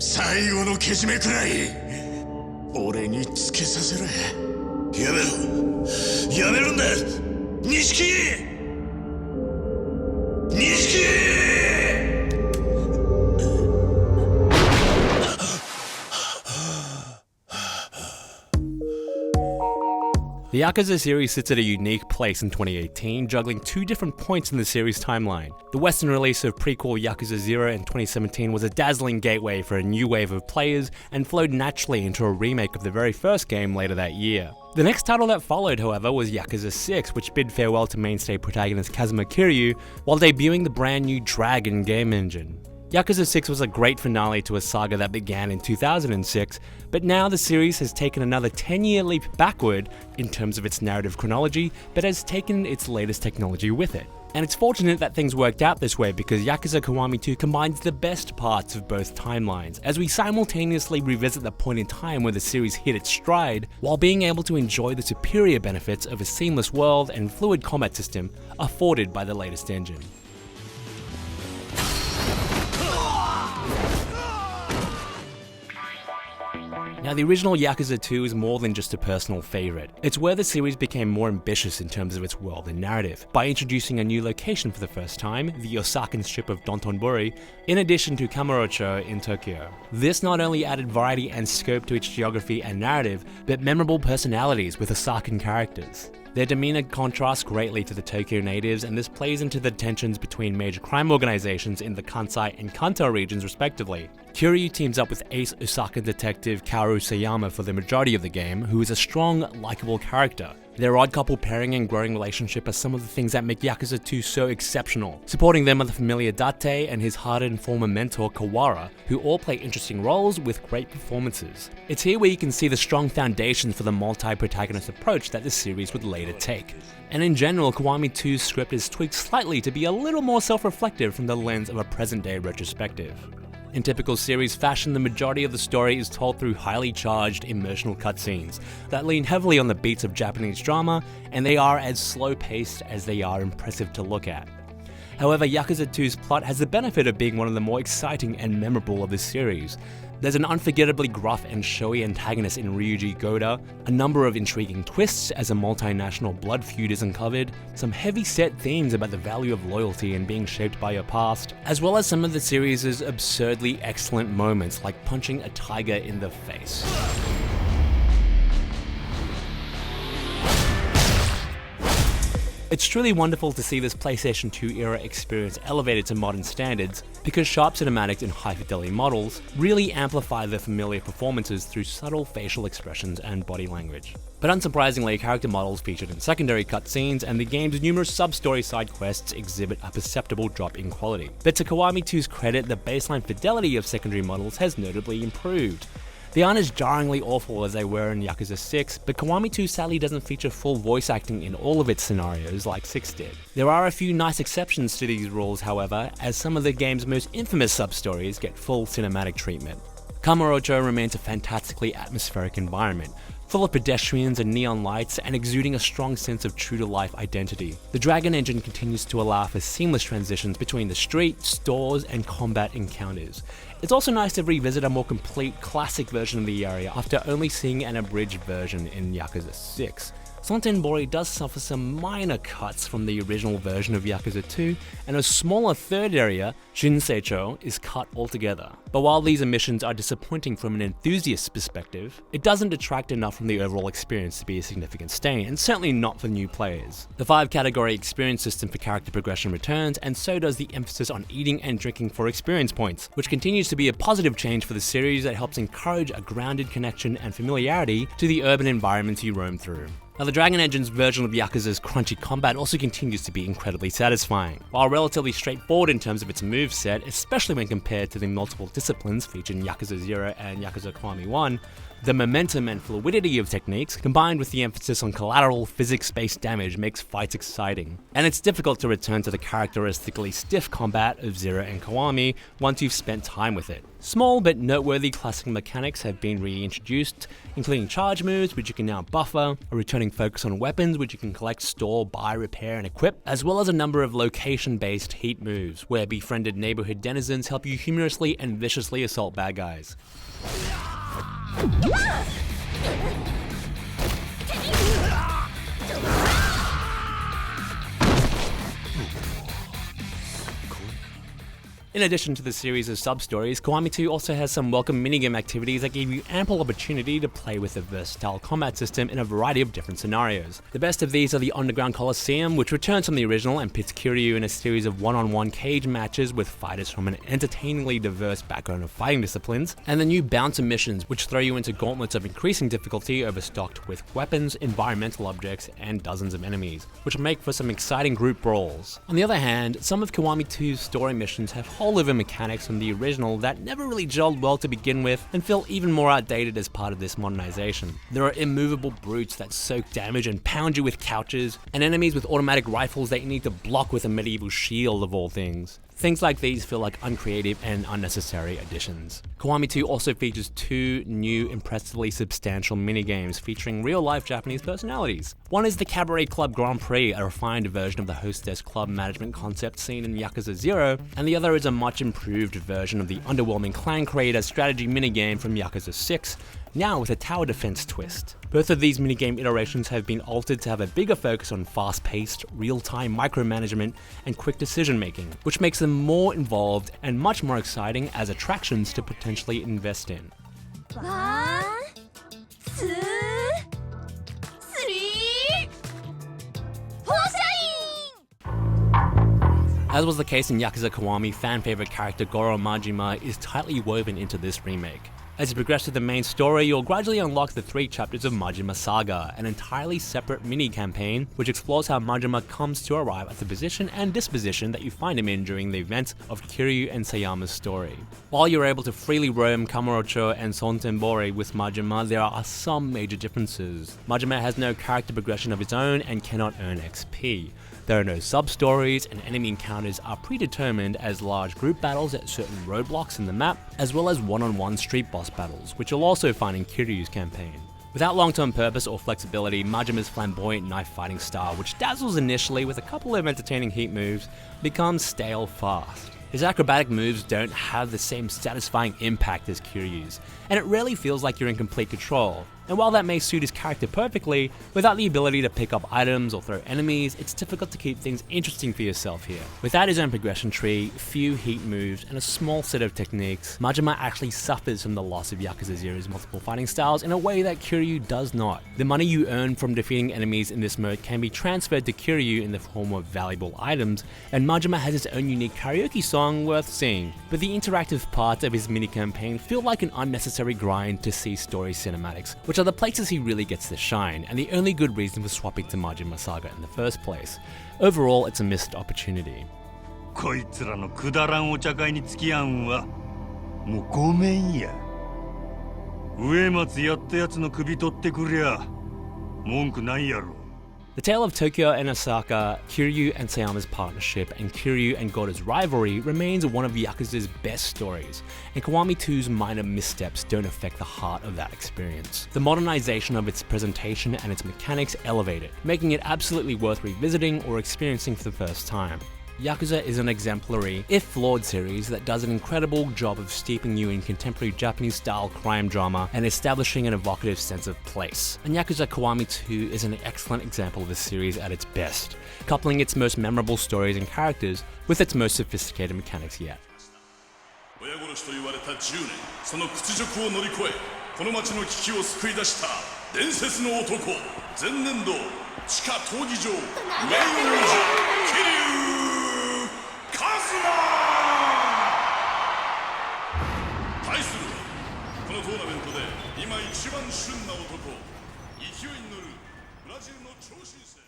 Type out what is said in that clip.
最後のけじめくらい俺につけさせろ。やめろ、やめるんだ錦木。 The Yakuza series sits at a unique place in 2018, juggling two different points in the series timeline. The Western release of prequel Yakuza 0 in 2017 was a dazzling gateway for a new wave of players and flowed naturally into a remake of the very first game later that year. The next title that followed, however, was Yakuza 6, which bid farewell to mainstay protagonist Kazuma Kiryu while debuting the brand new Dragon game engine. Yakuza 6 was a great finale to a saga that began in 2006, but now the series has taken another 10-year leap backward in terms of its narrative chronology, but has taken its latest technology with it. And it's fortunate that things worked out this way because Yakuza Kiwami 2 combines the best parts of both timelines, as we simultaneously revisit the point in time where the series hit its stride, while being able to enjoy the superior benefits of a seamless world and fluid combat system afforded by the latest engine. Now, the original Yakuza 2 is more than just a personal favourite. It's where the series became more ambitious in terms of its world and narrative, by introducing a new location for the first time, the Osakan strip of Dotonbori, in addition to Kamurocho in Tokyo. This not only added variety and scope to its geography and narrative, but memorable personalities with Osakan characters. Their demeanour contrasts greatly to the Tokyo natives, and this plays into the tensions between major crime organisations in the Kansai and Kanto regions respectively. Kiryu teams up with ace Osakan detective Kaoru Sayama for the majority of the game, who is a strong, likeable character. Their odd couple pairing and growing relationship are some of the things that make Yakuza 2 so exceptional. Supporting them are the familiar Date and his hardened former mentor Kawara, who all play interesting roles with great performances. It's here where you can see the strong foundations for the multi-protagonist approach that this series would later take. And in general, Kiwami 2's script is tweaked slightly to be a little more self-reflective from the lens of a present-day retrospective. In typical series fashion, the majority of the story is told through highly charged, emotional cutscenes that lean heavily on the beats of Japanese drama, and they are as slow-paced as they are impressive to look at. However, Yakuza 2's plot has the benefit of being one of the more exciting and memorable of the series. There's an unforgettably gruff and showy antagonist in Ryuji Goda, a number of intriguing twists as a multinational blood feud is uncovered, some heavy-set themes about the value of loyalty and being shaped by your past, as well as some of the series' absurdly excellent moments like punching a tiger in the face. It's truly wonderful to see this PlayStation 2 era experience elevated to modern standards, because sharp cinematics and high-fidelity models really amplify the familiar performances through subtle facial expressions and body language. But unsurprisingly, character models featured in secondary cutscenes and the game's numerous sub-story side quests exhibit a perceptible drop in quality. But to Kiwami 2's credit, the baseline fidelity of secondary models has notably improved. They aren't as jarringly awful as they were in Yakuza 6, but Kiwami 2 sadly doesn't feature full voice acting in all of its scenarios like 6 did. There are a few nice exceptions to these rules, however, as some of the game's most infamous sub-stories get full cinematic treatment. Kamurocho remains a fantastically atmospheric environment, full of pedestrians and neon lights and exuding a strong sense of true-to-life identity. The Dragon engine continues to allow for seamless transitions between the street, stores, and combat encounters. It's also nice to revisit a more complete, classic version of the area after only seeing an abridged version in Yakuza 6. Sontenbori does suffer some minor cuts from the original version of Yakuza 2, and a smaller third area, Shinseicho, is cut altogether. But while these omissions are disappointing from an enthusiast's perspective, it doesn't detract enough from the overall experience to be a significant stain, and certainly not for new players. The 5-category experience system for character progression returns, and so does the emphasis on eating and drinking for experience points, which continues to be a positive change for the series that helps encourage a grounded connection and familiarity to the urban environments you roam through. Now, the Dragon Engine's version of Yakuza's crunchy combat also continues to be incredibly satisfying. While relatively straightforward in terms of its moveset, especially when compared to the multiple disciplines featured in Yakuza 0 and Yakuza Kiwami 1, the momentum and fluidity of techniques, combined with the emphasis on collateral physics-based damage, makes fights exciting. And it's difficult to return to the characteristically stiff combat of 0 and Kiwami once you've spent time with it. Small but noteworthy classic mechanics have been reintroduced, including charge moves, which you can now buffer, a returning focus on weapons, which you can collect, store, buy, repair, and equip, as well as a number of location-based heat moves, where befriended neighborhood denizens help you humorously and viciously assault bad guys. In addition to the series of sub-stories, Kiwami 2 also has some welcome minigame activities that give you ample opportunity to play with a versatile combat system in a variety of different scenarios. The best of these are the Underground Coliseum, which returns from the original and pits Kiryu in a series of one-on-one cage matches with fighters from an entertainingly diverse background of fighting disciplines, and the new Bouncer missions, which throw you into gauntlets of increasing difficulty overstocked with weapons, environmental objects, and dozens of enemies, which make for some exciting group brawls. On the other hand, some of Kiwami 2's story missions have whole-over mechanics from the original that never really gelled well to begin with and feel even more outdated as part of this modernization. There are immovable brutes that soak damage and pound you with couches, and enemies with automatic rifles that you need to block with a medieval shield of all things. Things like these feel like uncreative and unnecessary additions. Kiwami 2 also features 2 new impressively substantial minigames featuring real-life Japanese personalities. One is the Cabaret Club Grand Prix, a refined version of the hostess club management concept seen in Yakuza 0, and the other is a much improved version of the underwhelming clan creator strategy minigame from Yakuza 6, now with a tower defense twist. Both of these minigame iterations have been altered to have a bigger focus on fast-paced, real-time micromanagement and quick decision-making, which makes them more involved and much more exciting as attractions to potentially invest in. 1, 2, 3, 放射員! As was the case in Yakuza Kiwami, fan-favorite character Goro Majima is tightly woven into this remake. As you progress through the main story, you'll gradually unlock the 3 chapters of Majima Saga, an entirely separate mini-campaign which explores how Majima comes to arrive at the position and disposition that you find him in during the events of Kiryu and Sayama's story. While you're able to freely roam Kamurocho and Sontenbori with Majima, there are some major differences. Majima has no character progression of its own and cannot earn XP. There are no sub-stories, and enemy encounters are predetermined as large group battles at certain roadblocks in the map, as well as one-on-one street boss battles, which you'll also find in Kiryu's campaign. Without long-term purpose or flexibility, Majima's flamboyant knife-fighting style, which dazzles initially with a couple of entertaining heat moves, becomes stale fast. His acrobatic moves don't have the same satisfying impact as Kiryu's, and it rarely feels like you're in complete control. And while that may suit his character perfectly, without the ability to pick up items or throw enemies, it's difficult to keep things interesting for yourself here. Without his own progression tree, few heat moves, and a small set of techniques, Majima actually suffers from the loss of Yakuza 0's multiple fighting styles in a way that Kiryu does not. The money you earn from defeating enemies in this mode can be transferred to Kiryu in the form of valuable items, and Majima has his own unique karaoke song worth seeing. But the interactive parts of his mini-campaign feel like an unnecessary grind to see story cinematics, which are the places he really gets to shine, and the only good reason for swapping to Majima Saga in the first place. Overall, it's a missed opportunity. こいつらのくだらんお茶会に付き合うんはもうごめんや。植松やったやつの首取ってくりゃ文句ないやろ。 The tale of Tokyo and Osaka, Kiryu and Sayama's partnership, and Kiryu and Goto's rivalry remains one of Yakuza's best stories, and Kiwami 2's minor missteps don't affect the heart of that experience. The modernization of its presentation and its mechanics elevate it, making it absolutely worth revisiting or experiencing for the first time. Yakuza is an exemplary, if flawed series that does an incredible job of steeping you in contemporary Japanese-style crime drama and establishing an evocative sense of place. And Yakuza Kiwami 2 is an excellent example of the series at its best, coupling its most memorable stories and characters with its most sophisticated mechanics yet. 親殺しと言われた10年、その屈辱を乗り越え、この町の危機を救い出した伝説の男、前年度地下闘技場名誉王者桐生対するはこのトーナメントで今一番旬な男、勢いに乗るブラジルの超新星